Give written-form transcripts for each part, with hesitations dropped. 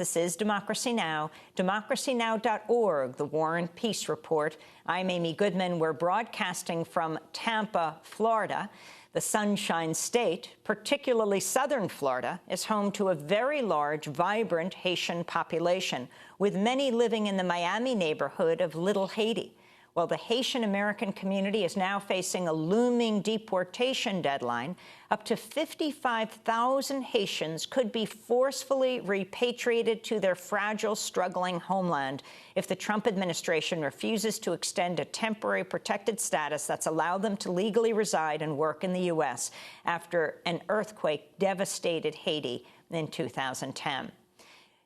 This is Democracy Now!, democracynow.org, the War and Peace Report. I'm Amy Goodman. We're broadcasting from Tampa, Florida. The Sunshine State, particularly southern Florida, is home to a very large, vibrant Haitian population, with many living in the Miami neighborhood of Little Haiti. Well, the Haitian American community is now facing a looming deportation deadline. Up to 55,000 Haitians could be forcefully repatriated to their fragile, struggling homeland if the Trump administration refuses to extend a temporary protected status that's allowed them to legally reside and work in the U.S. after an earthquake devastated Haiti in 2010.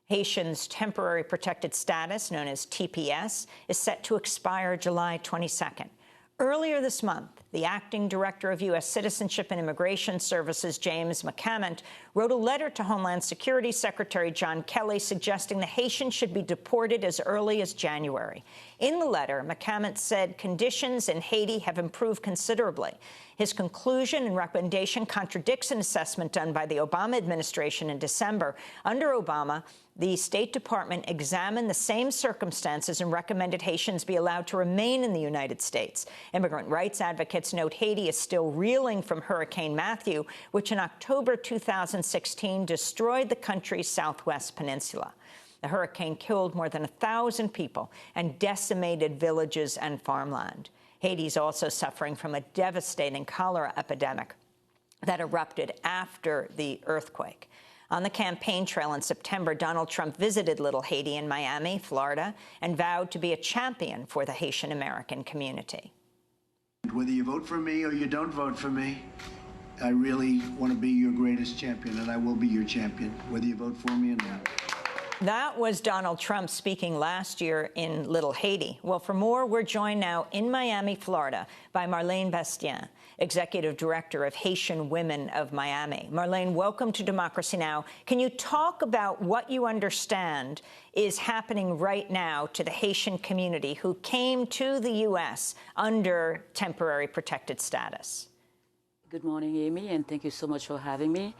Haitians' temporary protected status, known as TPS, is set to expire July 22nd. Earlier this month, the acting director of U.S. Citizenship and Immigration Services, James McCament, wrote a letter to Homeland Security Secretary John Kelly suggesting the Haitians should be deported as early as January. In the letter, McCament said conditions in Haiti have improved considerably. His conclusion and recommendation contradicts an assessment done by the Obama administration in December. Under Obama, the State Department examined the same circumstances and recommended Haitians be allowed to remain in the United States. Immigrant rights advocates note Haiti is still reeling from Hurricane Matthew, which in October 2016 destroyed the country's southwest peninsula. The hurricane killed more than 1,000 people and decimated villages and farmland. Haiti is also suffering from a devastating cholera epidemic that erupted after the earthquake. On the campaign trail in September, Donald Trump visited Little Haiti in Miami, Florida, and vowed to be a champion for the Haitian American community. Whether you vote for me or you don't vote for me, I really want to be your greatest champion, and I will be your champion, whether you vote for me or not. That was Donald Trump speaking last year in Little Haiti. Well, for more, we're joined now in Miami, Florida, by Marlene Bestia, Executive Director of Haitian Women of Miami. Marlene, welcome to Democracy Now! Can you talk about what you understand is happening right now to the Haitian community who came to the U.S. under temporary protected status? Good morning, Amy, and thank you so much for having me.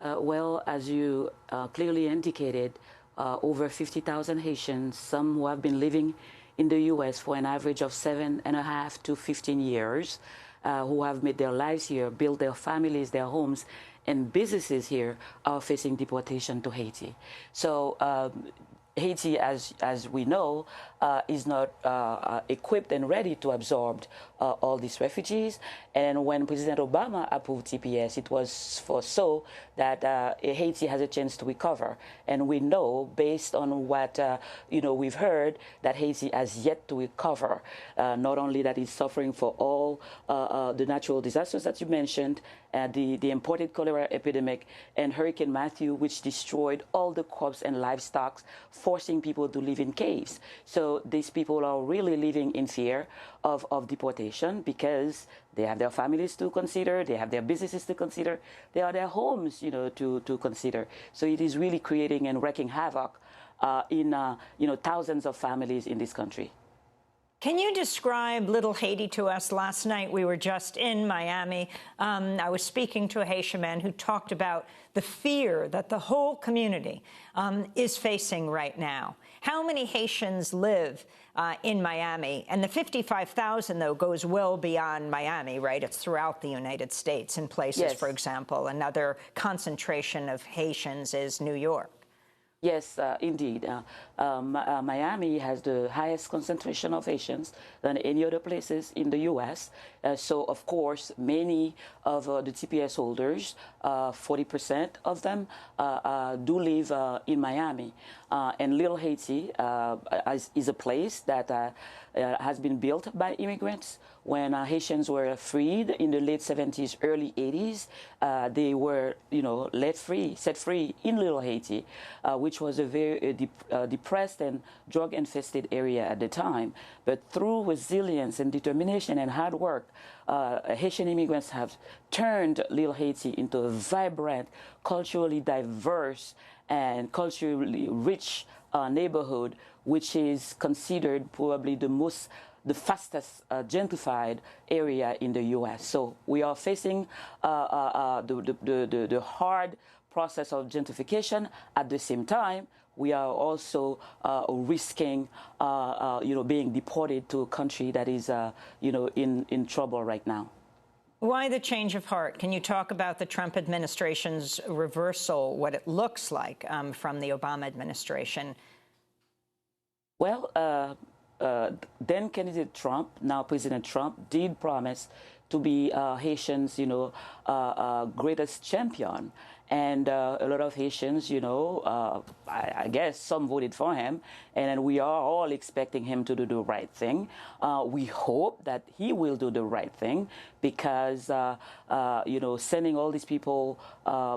Well, as you clearly indicated, over 50,000 Haitians, some who have been living in the U.S. for an average of 7.5 to 15 years, who have made their lives here, built their families, their homes, and businesses here, are facing deportation to Haiti. So Haiti, as we know, is not equipped and ready to absorb all these refugees. And when President Obama approved TPS, it was for so that Haiti has a chance to recover. And we know, based on what we've heard, that Haiti has yet to recover. Not only that it's suffering for all the natural disasters that you mentioned, the imported cholera epidemic, and Hurricane Matthew, which destroyed all the crops and livestock, forcing people to live in caves. So these people are really living in fear of deportation because they have their families to consider, they have their businesses to consider, they have their homes, to consider. So it is really creating and wreaking havoc in thousands of families in this country. Can you describe Little Haiti to us? Last night, we were just in Miami. I was speaking to a Haitian man who talked about the fear that the whole community is facing right now. How many Haitians live in Miami? And the 55,000, though, goes well beyond Miami, right? It's throughout the United States in places, yes. For example. Another concentration of Haitians is New York. Yes, indeed. Miami has the highest concentration of Haitians than any other places in the U.S. So, of course, many of the TPS holders, 40% of them, do live in Miami. And Little Haiti is a place that has been built by immigrants. When Haitians were freed in the late 70s, early 80s, they were, set free in Little Haiti, which was a very depressed and drug-infested area at the time. But through resilience and determination and hard work, Haitian immigrants have turned Little Haiti into a vibrant, culturally diverse, and culturally rich neighborhood, which is considered probably the fastest gentrified area in the U.S. So we are facing the hard process of gentrification. At the same time, we are also risking, being deported to a country that is, in trouble right now. Why the change of heart? Can you talk about the Trump administration's reversal, what it looks like from the Obama administration? Well, then candidate Trump, now President Trump, did promise to be Haitians, greatest champion. And a lot of Haitians, I guess some voted for him, and we are all expecting him to do the right thing. We hope that he will do the right thing because, sending all these people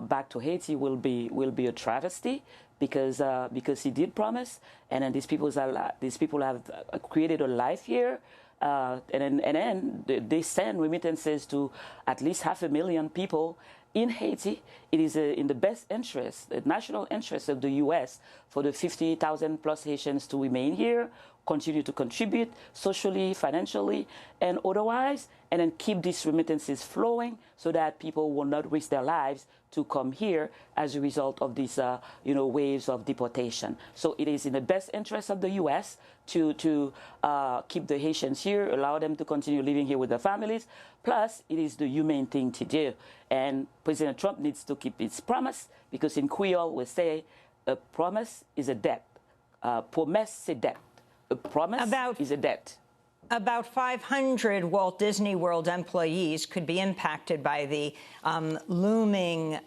back to Haiti will be a travesty because he did promise, and then these people have created a life here. And then they send remittances to at least 500,000 people in Haiti. It is in the best interest, the national interest of the U.S. for the 50,000 plus Haitians to remain here, continue to contribute socially, financially, and otherwise, and then keep these remittances flowing so that people will not risk their lives to come here as a result of these, waves of deportation. So it is in the best interest of the U.S. to keep the Haitians here, allow them to continue living here with their families. Plus, it is the humane thing to do. And President Trump needs to keep his promise because in Creole we say a promise is a debt. Promesse, c'est dette. A promise is a debt. About 500 Walt Disney World employees could be impacted by the looming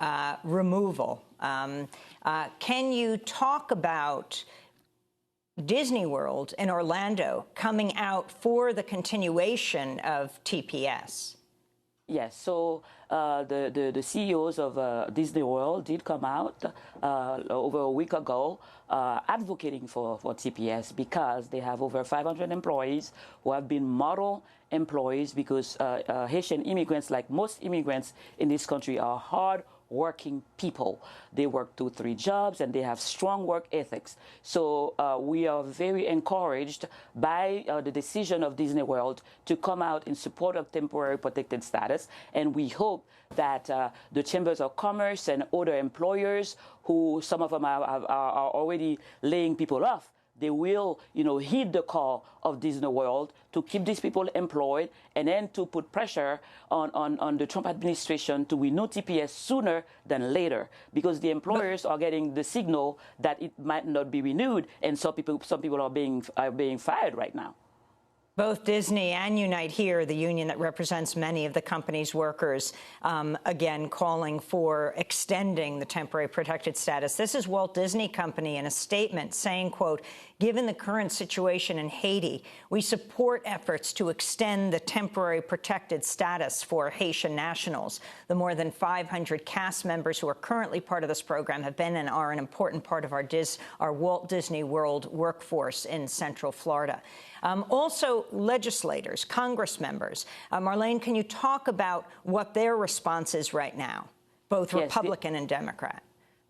removal. Can you talk about Disney World in Orlando coming out for the continuation of TPS? Yes, so the CEOs of Disney World did come out over a week ago advocating for TPS because they have over 500 employees who have been model employees because Haitian immigrants, like most immigrants in this country, are hard-working people. They work 2-3 jobs and they have strong work ethics. So we are very encouraged by the decision of Disney World to come out in support of temporary protected status, and we hope that the chambers of commerce and other employers, who some of them are already laying people off, they will, heed the call of Disney World to keep these people employed and then to put pressure on the Trump administration to renew TPS sooner than later, because the employers are getting the signal that it might not be renewed, and some people are being fired right now. Both Disney and Unite Here, the union that represents many of the company's workers, again calling for extending the temporary protected status. This is Walt Disney Company in a statement saying, quote, "Given the current situation in Haiti, we support efforts to extend the temporary protected status for Haitian nationals. The more than 500 cast members who are currently part of this program have been and are an important part of our Walt Disney World workforce in Central Florida." Also, legislators, Congress members. Marlene, can you talk about what their response is right now, both Republican and Democrat?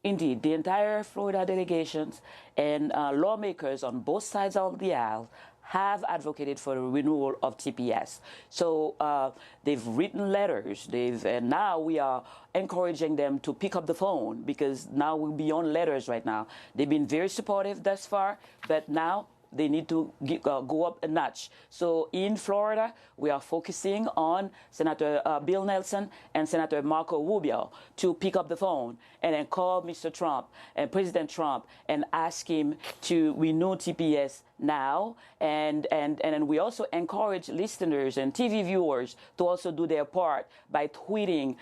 Indeed, the entire Florida delegations and lawmakers on both sides of the aisle have advocated for the renewal of TPS. So they've written letters, and now we are encouraging them to pick up the phone, because now we're beyond letters right now. They've been very supportive thus far, but now they need to go up a notch. So in Florida, we are focusing on Senator Bill Nelson and Senator Marco Rubio to pick up the phone and then call Mr. Trump and President Trump and ask him to renew TPS now. And we also encourage listeners and TV viewers to also do their part by tweeting,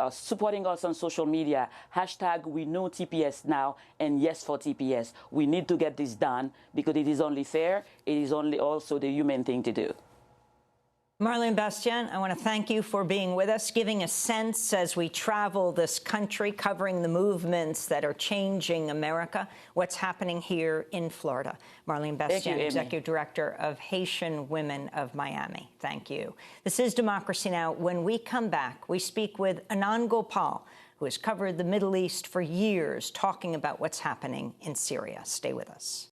supporting us on social media, hashtag renew TPS now and yes for TPS. We need to get this done because it is only fair. It is only also the human thing to do. Marlene Bestia, I want to thank you for being with us, giving a sense as we travel this country, covering the movements that are changing America, what's happening here in Florida. Marlene Bestia, Executive Director of Haitian Women of Miami. Thank you. This is Democracy Now! When we come back, we speak with Anand Gopal, who has covered the Middle East for years, talking about what's happening in Syria. Stay with us.